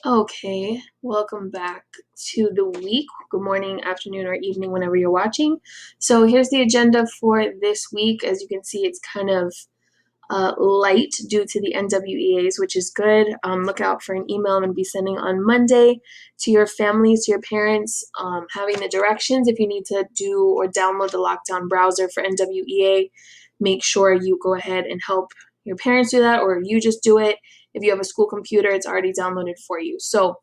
Okay, welcome back to the week. Good morning, afternoon, or evening, whenever you're watching. So here's the agenda for this week. As you can see, it's kind of light due to the NWEAs, which is good. Look out for an email I'm going to be sending on Monday to your families, to your parents, having the directions. If you need to do or download the Lockdown browser for NWEA, make sure you go ahead and help your parents do that, or you just do it. If you have a school computer, it's already downloaded for you. So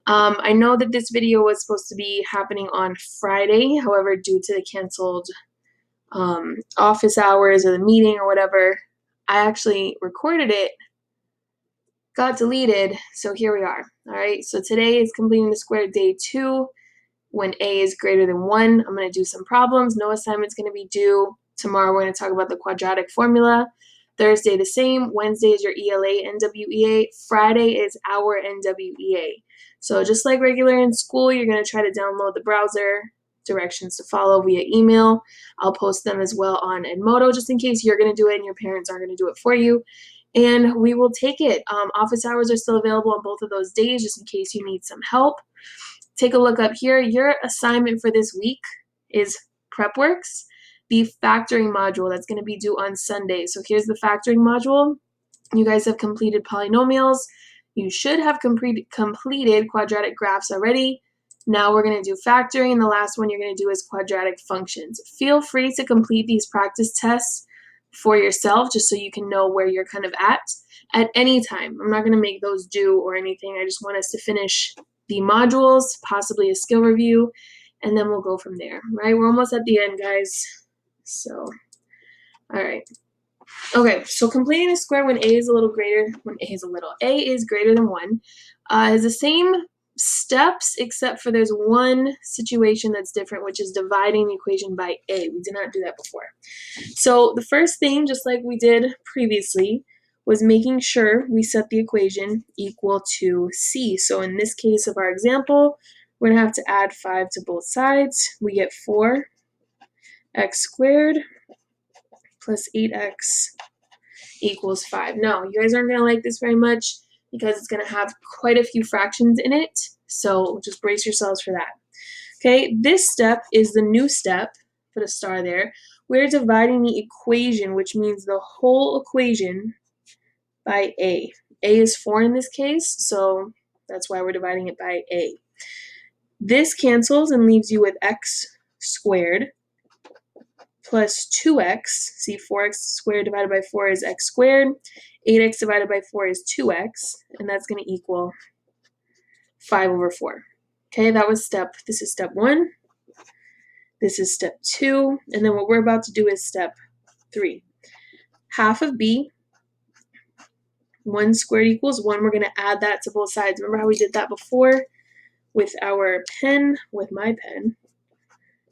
I know that this video was supposed to be happening on Friday. However, due to the canceled office hours or the meeting or whatever, I actually recorded it, got deleted, so here we are. All right, so today is completing the square day 2 when a is greater than 1. I'm going to do some problems. No assignment's going to be due. Tomorrow we're going to talk about the quadratic formula. Thursday the same. Wednesday is your ELA NWEA. Friday is our NWEA. So just like regular in school, you're going to try to download the browser, directions to follow via email. I'll post them as well on Edmodo just in case you're going to do it and your parents aren't going to do it for you. And we will take it. Office hours are still available on both of those days just in case you need some help. Take a look up here. Your assignment for this week is PrepWorks, the factoring module that's going to be due on Sunday. So here's the factoring module. You guys have completed polynomials. You should have completed quadratic graphs already. Now we're going to do factoring, and the last one you're going to do is quadratic functions. Feel free to complete these practice tests for yourself just so you can know where you're kind of at any time. I'm not going to make those due or anything. I just want us to finish the modules, possibly a skill review, and then we'll go from there, right? We're almost at the end, guys. So, all right. Okay, so completing a square when a is greater than 1 is the same steps, except for there's one situation that's different, which is dividing the equation by a. We did not do that before. So the first thing, just like we did previously, was making sure we set the equation equal to c. So in this case of our example, we're going to have to add 5 to both sides. We get 4x squared plus 8x equals 5. Now, you guys aren't going to like this very much because it's going to have quite a few fractions in it. So just brace yourselves for that. Okay, this step is the new step. Put a star there. We're dividing the equation, which means the whole equation, by a. A is 4 in this case, so that's why we're dividing it by a. This cancels and leaves you with x squared plus 2x. See, 4x squared divided by 4 is x squared. 8x divided by 4 is 2x, and that's going to equal 5 over 4. Okay, this is step 1. This is step 2, and then what we're about to do is step 3. Half of b, 1 squared equals 1. We're going to add that to both sides. Remember how we did that before with our pen, with my pen?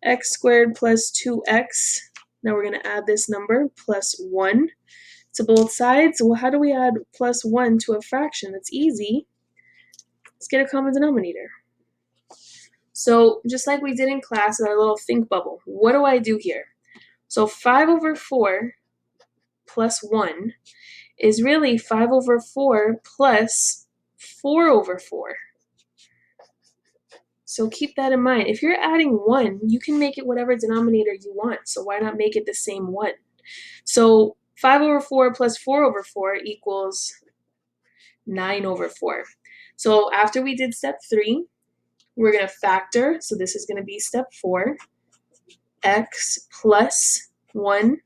X squared plus 2x. Now we're going to add this number plus 1 to both sides. Well, how do we add plus 1 to a fraction? That's easy. Let's get a common denominator. So just like we did in class in our little think bubble, what do I do here? So 5 over 4 plus 1 is really 5 over 4 plus 4 over 4. So keep that in mind. If you're adding 1, you can make it whatever denominator you want. So why not make it the same 1? So 5 over 4 plus 4 over 4 equals 9 over 4. So after we did step 3, we're going to factor. So this is going to be step 4. X plus 1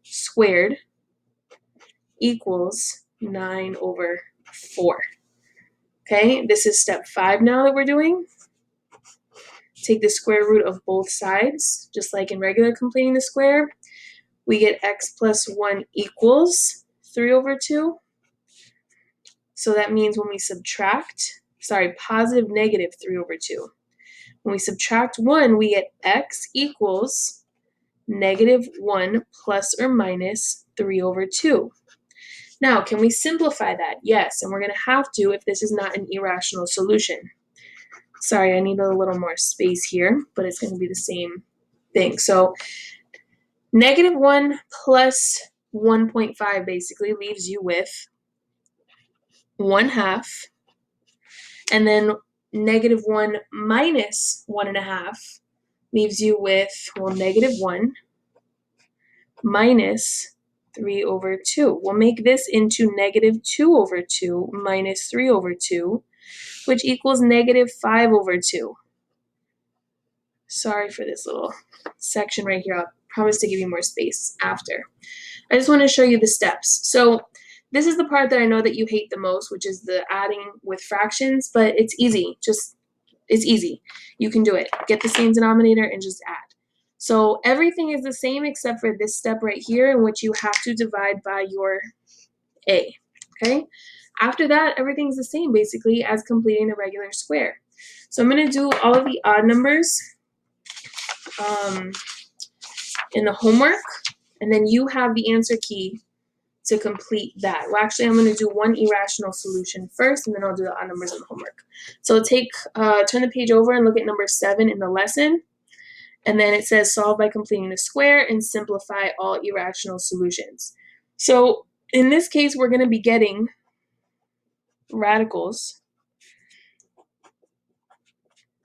squared equals 9 over 4. Okay, this is step 5 now that we're doing. Take the square root of both sides, just like in regular completing the square. We get x plus 1 equals 3 over 2. So that means when we positive negative 3 over 2. When we subtract 1, we get x equals negative 1 plus or minus 3 over 2. Now, can we simplify that? Yes, and we're going to have to if this is not an irrational solution. Sorry, I need a little more space here, but it's going to be the same thing. So negative 1 plus 1.5 basically leaves you with 1/2 And then negative 1 minus 1.5 leaves you with, well, negative 1 minus 3 over 2. We'll make this into negative 2 over 2 minus 3 over 2, which equals negative 5 over 2. Sorry for this little section right here. I'll promise to give you more space after. I just want to show you the steps. So this is the part that I know that you hate the most, which is the adding with fractions, but it's easy. It's easy. You can do it. Get the same denominator and just add. So everything is the same except for this step right here, in which you have to divide by your a, okay? After that, everything's the same basically as completing the regular square. So I'm going to do all of the odd numbers in the homework, and then you have the answer key to complete that. Well, actually, I'm going to do one irrational solution first, and then I'll do the odd numbers in the homework. So turn the page over and look at number 7 in the lesson. And then it says solve by completing the square and simplify all irrational solutions. So in this case, we're going to be getting radicals.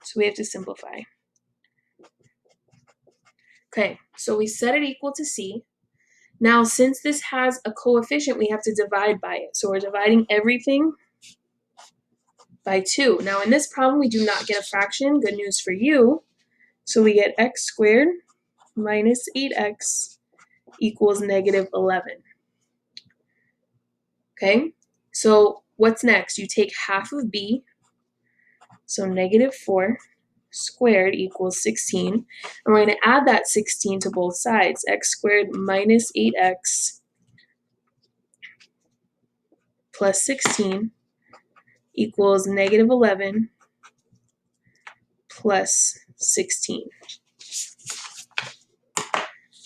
So we have to simplify. Okay, so we set it equal to c. Now, since this has a coefficient, we have to divide by it. So we're dividing everything by 2. Now, in this problem, we do not get a fraction. Good news for you. So we get x squared minus 8x equals negative 11. Okay, so what's next? You take half of b, so negative 4 squared equals 16. And we're going to add that 16 to both sides. X squared minus 8x plus 16 equals negative 11 plus 16.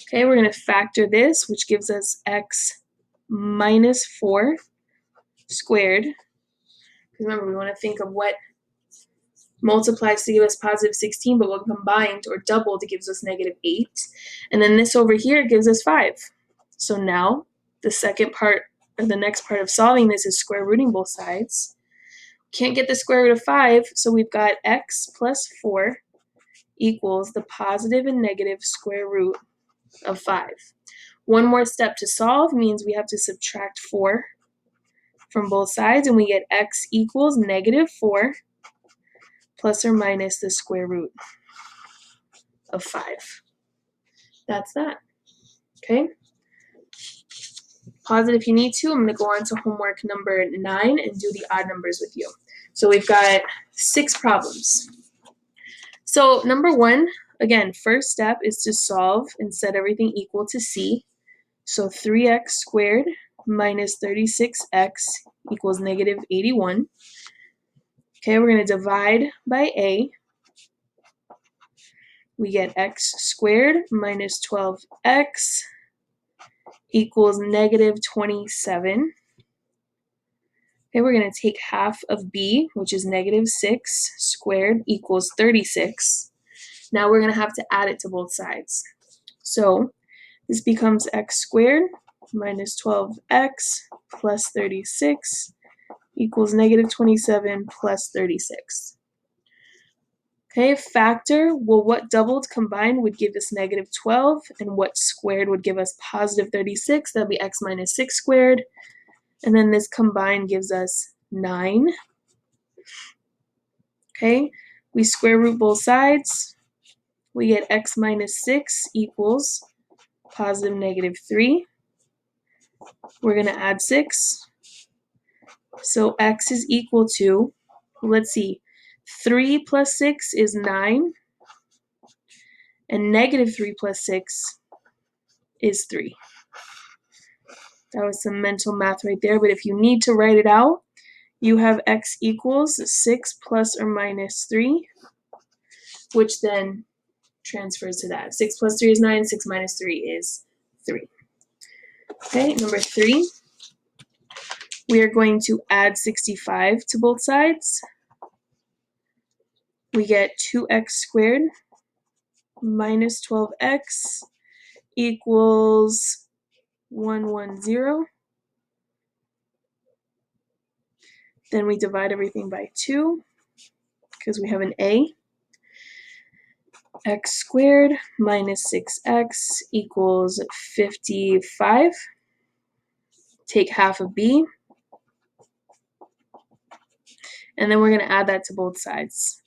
Okay, we're going to factor this, which gives us x minus 4 squared. Because remember, we want to think of what multiplies to give us positive 16, but what combined or doubled it gives us negative 8. And then this over here gives us 5. So now the second part, or the next part of solving this, is square rooting both sides. Can't get the square root of 5, so we've got x plus 4 equals the positive and negative square root of 5. One more step to solve means we have to subtract 4 from both sides, and we get x equals negative 4 plus or minus the square root of 5. That's that. Okay? Pause it if you need to. I'm going to go on to homework number 9 and do the odd numbers with you. So we've got 6 problems. So number 1, again, first step is to solve and set everything equal to c. So 3x squared minus 36x equals negative 81. Okay, we're going to divide by a. We get x squared minus 12x equals negative 27. Okay, we're going to take half of b, which is negative 6 squared equals 36. Now we're going to have to add it to both sides. So this becomes x squared minus 12x plus 36 equals negative 27 plus 36. Okay, factor, well, what doubled combined would give us negative 12, and what squared would give us positive 36. That'll be x minus 6 squared. And then this combined gives us 9. Okay, we square root both sides. We get x minus 6 equals positive negative 3. We're going to add 6. So x is equal to, let's see, 3 plus 6 is 9. And negative 3 plus 6 is 3. That was some mental math right there, but if you need to write it out, you have x equals 6 plus or minus 3, which then transfers to that. 6 plus 3 is 9, 6 minus 3 is 3. Okay, number 3, we are going to add 65 to both sides. We get 2x squared minus 12x equals 110. Then we divide everything by 2. because we have an a. X squared minus 6x equals 55. Take half of b. And then we're going to add that to both sides.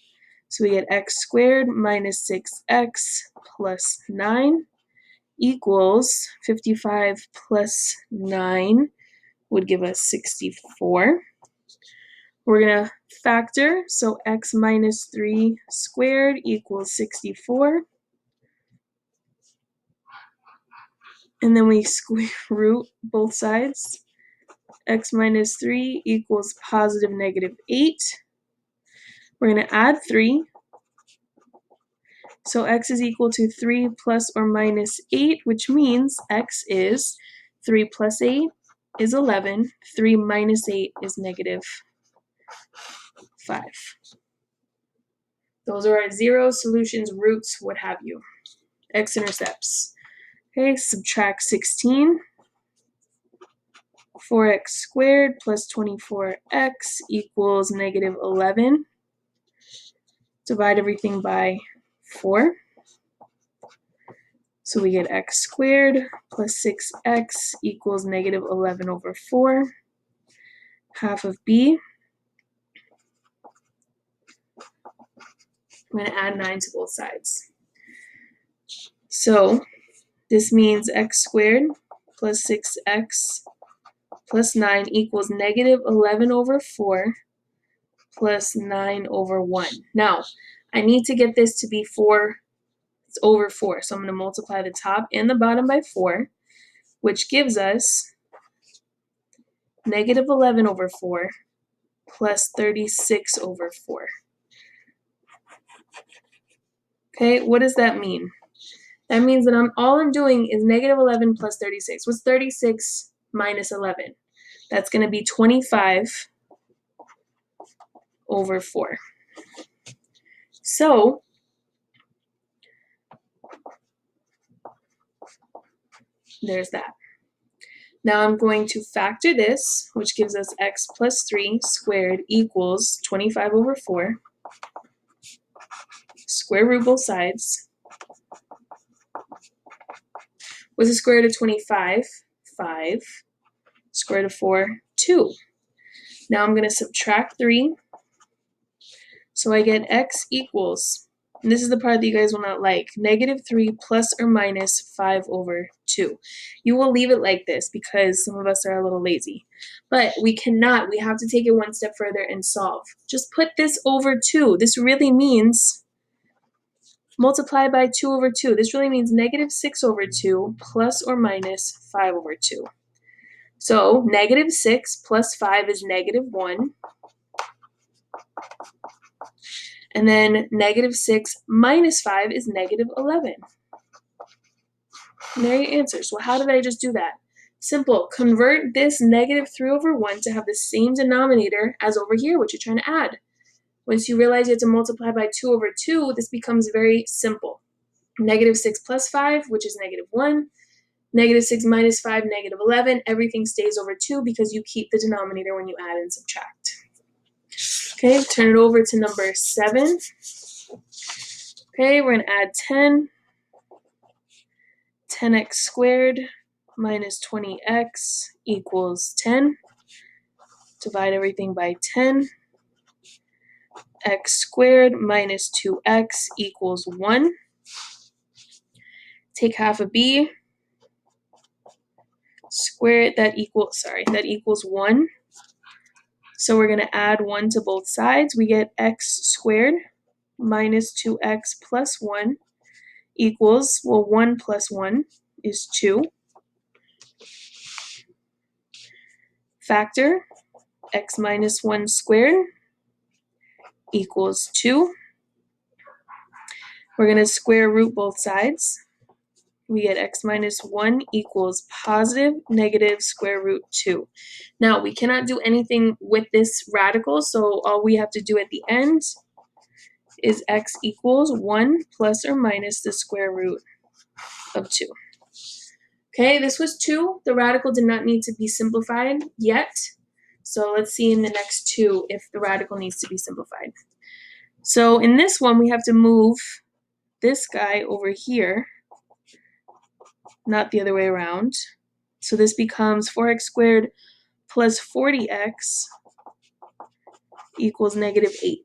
So we get x squared minus 6x plus 9 equals 55 plus 9 would give us 64. We're going to factor, so x minus 3 squared equals 64. And then we square root both sides. X minus 3 equals positive negative 8. We're going to add 3. So x is equal to 3 plus or minus 8, which means x is 3 plus 8 is 11. 3 minus 8 is negative 5. Those are our zeros, solutions, roots, what have you. X-intercepts. Okay, subtract 16. 4x squared plus 24x equals negative 11. Divide everything by 4. So we get x squared plus 6x equals negative 11 over 4. Half of b. I'm going to add 9 to both sides. So this means x squared plus 6x plus 9 equals negative 11 over 4 plus 9 over 1. Now, I need to get this to be 4. It's over 4. So I'm going to multiply the top and the bottom by 4, which gives us negative 11 over 4 plus 36 over 4. Okay, what does that mean? That means that all I'm doing is negative 11 plus 36. What's 36 minus 11? That's going to be 25 over 4. So there's that. Now I'm going to factor this, which gives us x plus 3 squared equals 25 over 4. Square root both sides. What's the square root of 25? 5. Square root of 4, 2. Now I'm going to subtract 3. So I get x equals, and this is the part that you guys will not like, negative 3 plus or minus 5 over 2. You will leave it like this because some of us are a little lazy. But we cannot. We have to take it one step further and solve. Just put this over 2. This really means multiply by 2 over 2. This really means negative 6 over 2 plus or minus 5 over 2. So negative 6 plus 5 is negative 1. And then negative 6 minus 5 is negative 11. And there are your answers. Well, how did I just do that? Simple. Convert this negative 3 over 1 to have the same denominator as over here, what you're trying to add. Once you realize you have to multiply by 2 over 2, this becomes very simple. Negative 6 plus 5, which is negative 1. Negative 6 minus 5, negative 11. Everything stays over 2 because you keep the denominator when you add and subtract. Okay, turn it over to number 7. Okay, we're going to add 10. 10x squared minus 20x equals 10. Divide everything by 10. X squared minus 2x equals 1. Take half of b. Square that equals 1. So we're going to add 1 to both sides. We get x squared minus 2x plus 1 equals, well, 1 plus 1 is 2. Factor x minus 1 squared equals 2. We're going to square root both sides. We get x minus 1 equals positive negative square root 2. Now, we cannot do anything with this radical, so all we have to do at the end is x equals 1 plus or minus the square root of 2. Okay, this was 2. The radical did not need to be simplified yet. So let's see in the next 2 if the radical needs to be simplified. So in this one, we have to move this guy over here, not the other way around. So this becomes 4x squared plus 40x equals negative 8.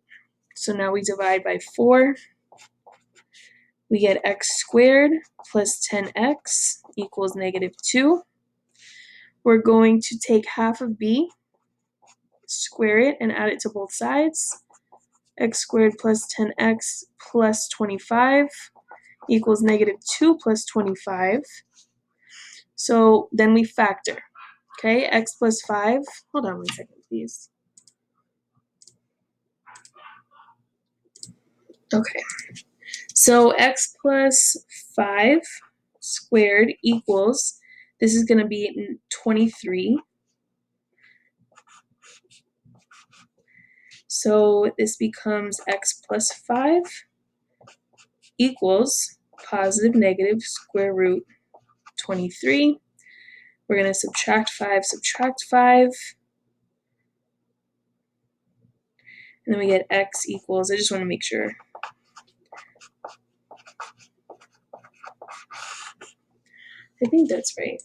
So now we divide by 4. We get x squared plus 10x equals negative 2. We're going to take half of b, square it, and add it to both sides. X squared plus 10x plus 25 equals negative 2 plus 25. So then we factor. Okay, x plus 5. Hold on one second, please. Okay, so x plus 5 squared equals, this is going to be 23. So this becomes x plus 5 equals positive negative square root 23. We're going to subtract 5, and then we get x equals, I just want to make sure. I think that's right.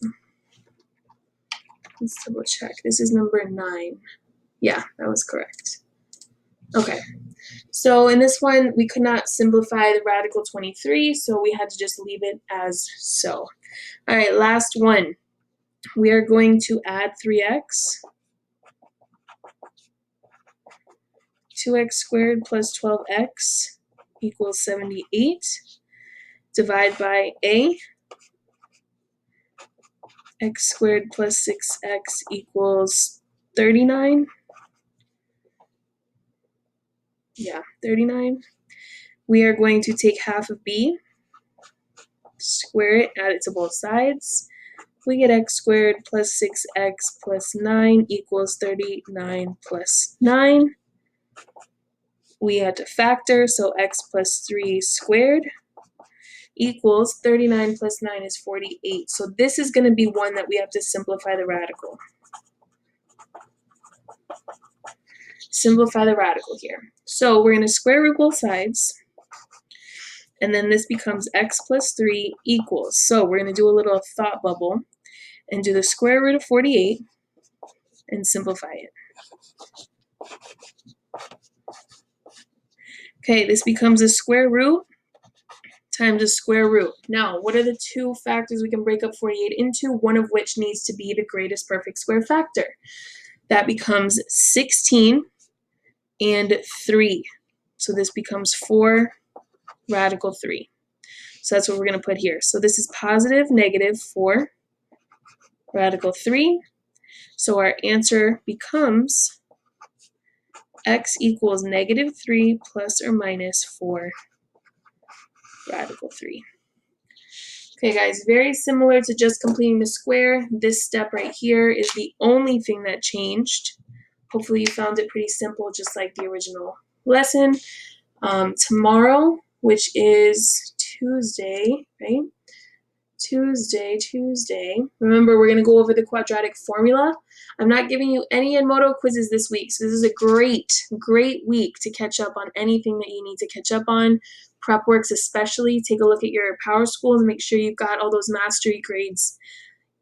Let's double check. This is number 9. Yeah, that was correct. Okay, so in this one, we could not simplify the radical 23, so we had to just leave it as so. All right, last one. We are going to add 3x. 2x squared plus 12x equals 78. Divide by a. X squared plus 6x equals 39. Yeah, 39. We are going to take half of b, square it, add it to both sides. We get x squared plus 6x plus 9 equals 39 plus 9. We had to factor, so x plus 3 squared equals 39 plus 9 is 48. So this is going to be one that we have to simplify the radical. Simplify the radical here. So we're going to square root both sides. And then this becomes x plus 3 equals. So we're going to do a little thought bubble and do the square root of 48 and simplify it. Okay, this becomes a square root times a square root. Now, what are the two factors we can break up 48 into? One of which needs to be the greatest perfect square factor. That becomes 16 and 3. So this becomes 4 radical 3. So that's what we're going to put here. So this is positive negative 4 radical 3. So our answer becomes x equals negative 3 plus or minus 4 radical 3. Okay, guys, very similar to just completing the square. This step right here is the only thing that changed. Hopefully you found it pretty simple, just like the original lesson. Tomorrow, which is Tuesday, right? Tuesday. Remember, we're going to go over the quadratic formula. I'm not giving you any Edmodo quizzes this week, so this is a great week to catch up on anything that you need to catch up on. PrepWorks especially. Take a look at your Power School and make sure you've got all those mastery grades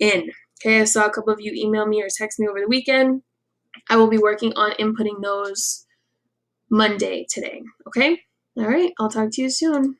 in. Okay, I saw a couple of you email me or text me over the weekend. I will be working on inputting those Monday today. Okay? All right, I'll talk to you soon.